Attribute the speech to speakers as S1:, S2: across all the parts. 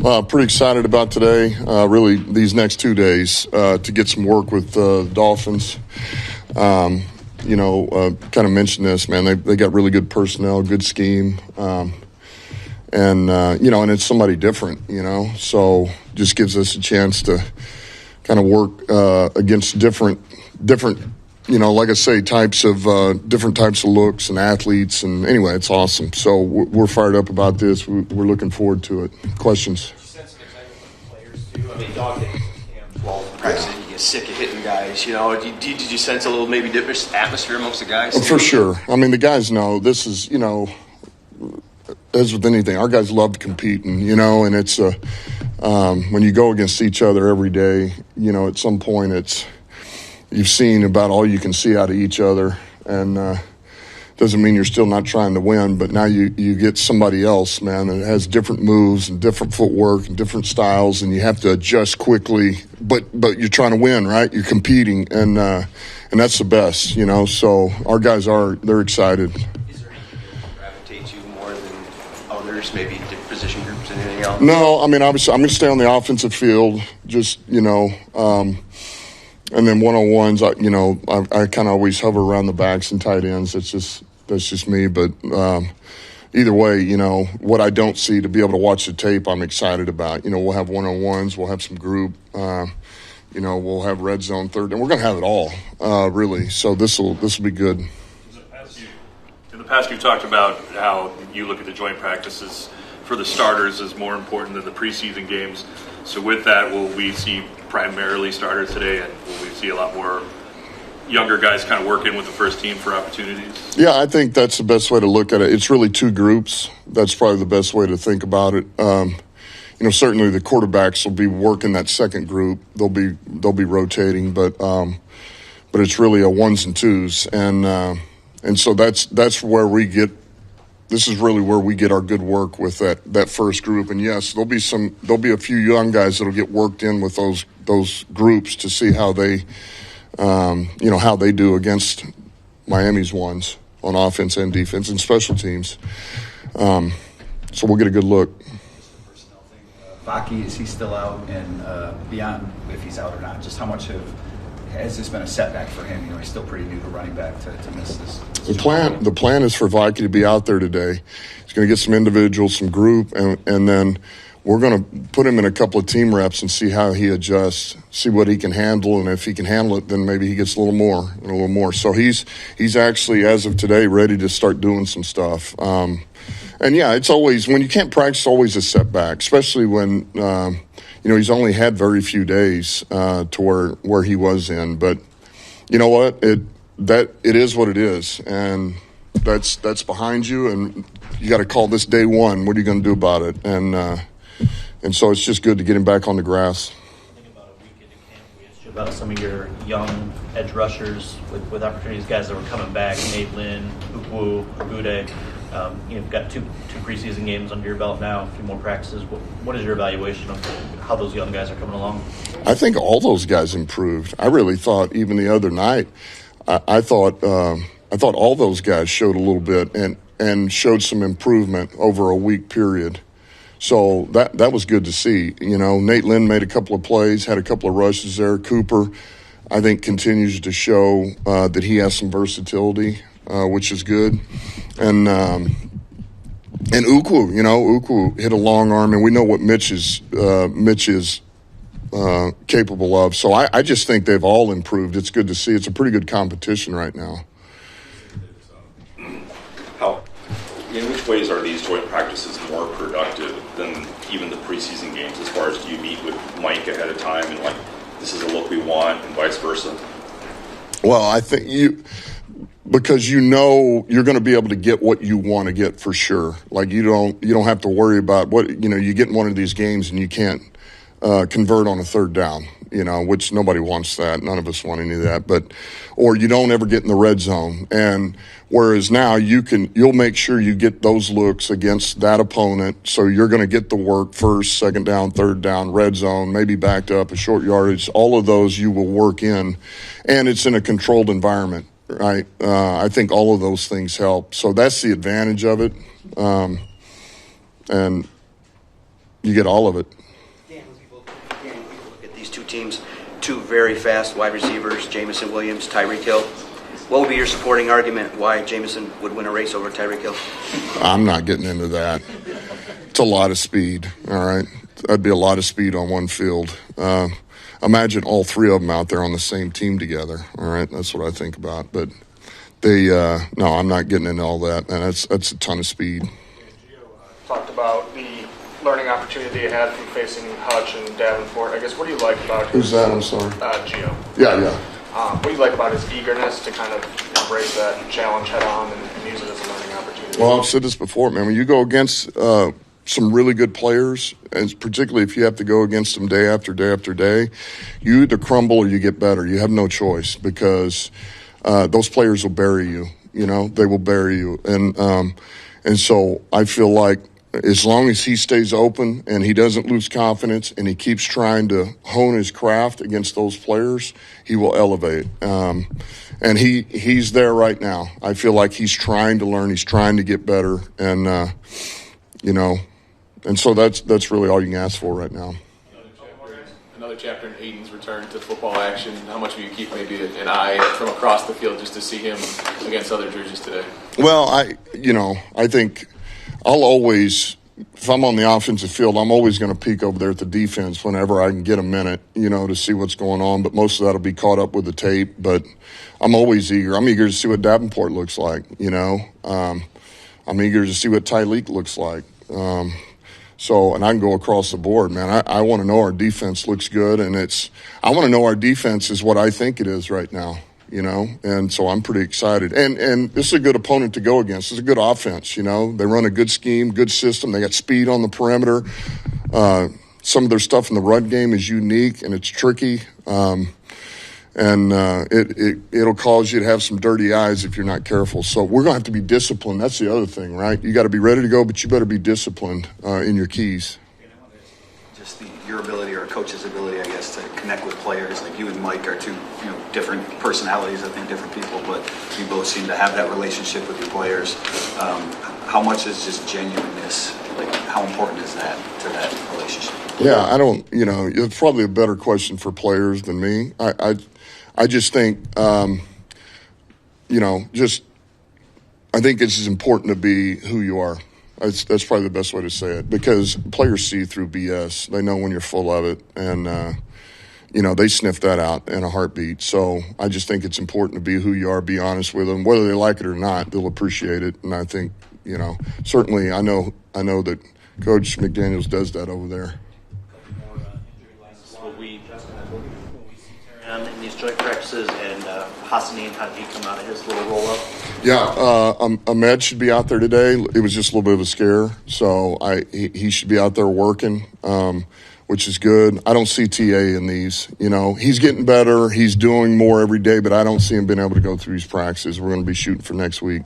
S1: Pretty excited about today, really these next 2 days, to get some work with the Dolphins. Kind of mentioned this, man. They got really good personnel, good scheme, and it's somebody different, So just gives us a chance to kind of work against different, like I say, different types of looks and athletes. And anyway, it's awesome. So we're fired up about this. We're looking forward to it. Questions?
S2: Did you sense some excitement from the players, too? I mean, dog days camp, well, practice, you get sick of hitting guys. Did you sense a little maybe different atmosphere amongst the guys?
S1: For sure. I mean, the guys know this is, as with anything, our guys love competing, and it's when you go against each other every day, at some point you've seen about all you can see out of each other, and doesn't mean you're still not trying to win, but now you get somebody else, man, that has different moves and different footwork and different styles, and you have to adjust quickly, but you're trying to win, right? You're competing, and that's the best, so our guys they're excited.
S2: Is there anything that gravitates you more than others, maybe different position groups and anything else?
S1: No, I mean, obviously I'm going to stay on the offensive field, just, and then one-on-ones, I kind of always hover around the backs and tight ends. That's just me. But either way, what I don't see, to be able to watch the tape, I'm excited about. We'll have one-on-ones, we'll have some group, we'll have red zone third, and we're going to have it all, really. So this will be good.
S3: In the past, you've talked about how you look at the joint practices for the starters as more important than the preseason games. So with that, will we see primarily starters today, and will we see a lot more younger guys kind of work in with the first team for opportunities?
S1: Yeah, I think that's the best way to look at it. It's really two groups. That's probably the best way to think about it. Certainly the quarterbacks will be working that second group. They'll be rotating, but it's really a ones and twos, and so that's where we get. This is really where we get our good work with that first group. And yes, there'll be a few young guys that'll get worked in with those groups to see how they, how they do against Miami's ones on offense and defense and special teams. So we'll get a good look.
S4: Vaki, is he still out? And beyond if he's out or not, just how much has this been a setback for him? He's still pretty new to running back to miss this.
S1: The plan is for Vaki to be out there today. He's going to get some individuals, some group, and then we're going to put him in a couple of team reps and see how he adjusts, see what he can handle, and if he can handle it, then maybe he gets a little more. So he's actually, as of today, ready to start doing some stuff. And yeah, it's always, when you can't practice, it's always a setback, especially when he's only had very few days to where he was in. But you know what? It is what it is, and that's behind you, and you got to call this day one. What are you going to do about it? And so it's just good to get him back on the grass.
S5: Think about a week into camp. We asked you about some of your young edge rushers with opportunities, guys that were coming back. Nate Lynn, Ukwu, Agude. You've got two preseason games under your belt now, a few more practices. What is your evaluation of how those young guys are coming along?
S1: I think all those guys improved. I really thought even the other night, I thought all those guys showed a little bit and showed some improvement over a week period. So that was good to see. Nate Lynn made a couple of plays, had a couple of rushes there. Cooper, I think, continues to show that he has some versatility, which is good. And Ukwu, Ukwu hit a long arm, and we know what Mitch is capable of. So I just think they've all improved. It's good to see. It's a pretty good competition right now.
S6: In which ways are these joint practices more productive than even the preseason games, as far as do you meet with Mike ahead of time and this is a look we want and vice versa?
S1: Well, I think because you're going to be able to get what you want to get for sure. Like you don't have to worry about what, you get in one of these games and you can't convert on a third down, which nobody wants that. None of us want any of that, or you don't ever get in the red zone. And whereas now you'll make sure you get those looks against that opponent. So you're going to get the work first, second down, third down, red zone, maybe backed up, a short yardage. All of those you will work in, and it's in a controlled environment, right? I think all of those things help. So that's the advantage of it. And you get all of it.
S7: Dan, when people look at these two teams, two very fast wide receivers, Jamison Williams, Tyreek Hill. What would be your supporting argument why Jamison would win a race over Tyreek Hill?
S1: I'm not getting into that. It's a lot of speed, all right? That'd be a lot of speed on one field. Imagine all three of them out there on the same team together, all right? That's what I think about. But no, I'm not getting into all that, man. That's a ton of speed.
S8: Gio talked about the learning opportunity you had from facing Hutch and Davenport. I guess, what do you like about
S1: Who's that? I'm sorry.
S8: Gio.
S1: Yeah.
S8: What do you like about his eagerness to kind of embrace that challenge head on and use it as a learning opportunity?
S1: Well, I've said this before, man. When you go against some really good players, and particularly if you have to go against them day after day after day, you either crumble or you get better. You have no choice because those players will bury you. You know, they will bury you. And so I feel like as long as he stays open and he doesn't lose confidence and he keeps trying to hone his craft against those players, he will elevate. And he's there right now. I feel like he's trying to learn. He's trying to get better. And, and so that's really all you can ask for right now.
S9: Another chapter in Aiden's return to football action. How much will you keep maybe an eye from across the field just to see him against other jerseys today?
S1: Well, I think I'll always, if I'm on the offensive field, I'm always going to peek over there at the defense whenever I can get a minute, to see what's going on. But most of that will be caught up with the tape. But I'm always eager. I'm eager to see what Davenport looks like, I'm eager to see what Tyreek looks like. And I can go across the board, man. I want to know our defense looks good, and I want to know our defense is what I think it is right now, and so I'm pretty excited. And this is a good opponent to go against. It's a good offense, They run a good scheme, good system. They got speed on the perimeter. Some of their stuff in the run game is unique, and it's tricky. It'll cause you to have some dirty eyes if you're not careful. So we're going to have to be disciplined. That's the other thing, right? You got to be ready to go, but you better be disciplined in your keys.
S4: Just your ability, or a coach's ability, I guess, to connect with players. Like you and Mike are two, different personalities. I think different people, but you both seem to have that relationship with your players. How much is just genuineness? Like, how important is that to that relationship?
S1: Yeah, I don't. It's probably a better question for players than me. I just think, I think it's as important to be who you are. That's probably the best way to say it, because players see through BS. They know when you're full of it, and, they sniff that out in a heartbeat. So I just think it's important to be who you are, be honest with them. Whether they like it or not, they'll appreciate it. And I think, certainly I know that Coach McDaniels does that over there.
S5: In these joint practices, and Hassani, how did he come out of his little roll-up?
S1: Yeah, Ahmed should be out there today. It was just a little bit of a scare, so he should be out there working, which is good. I don't see TA in these. He's getting better. He's doing more every day, but I don't see him being able to go through these practices. We're going to be shooting for next week.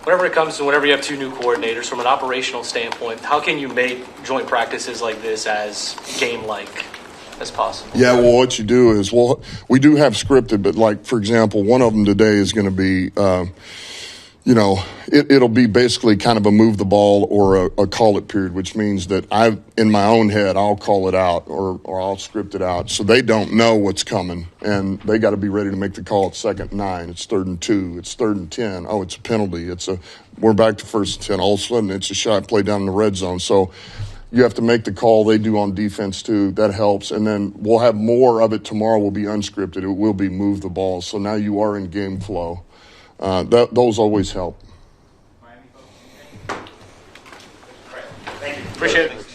S10: Whenever it comes to whenever you have two new coordinators, from an operational standpoint, how can you make joint practices like this as game-like as possible?
S1: Yeah, well, what you do is, we do have scripted, but like, for example, one of them today is going to be, it'll be basically kind of a move the ball or a call it period, which means that in my own head, I'll call it out or I'll script it out. So they don't know what's coming, and they got to be ready to make the call at 2nd and 9. It's 3rd and 2. It's 3rd and 10. Oh, it's a penalty. We're back to 1st and 10. All of a sudden, it's a shot play down in the red zone. So you have to make the call. They do on defense too. That helps. And then we'll have more of it tomorrow. Will be unscripted. It will be move the ball. So now you are in game flow. Those always help.
S10: Thank you. Appreciate it.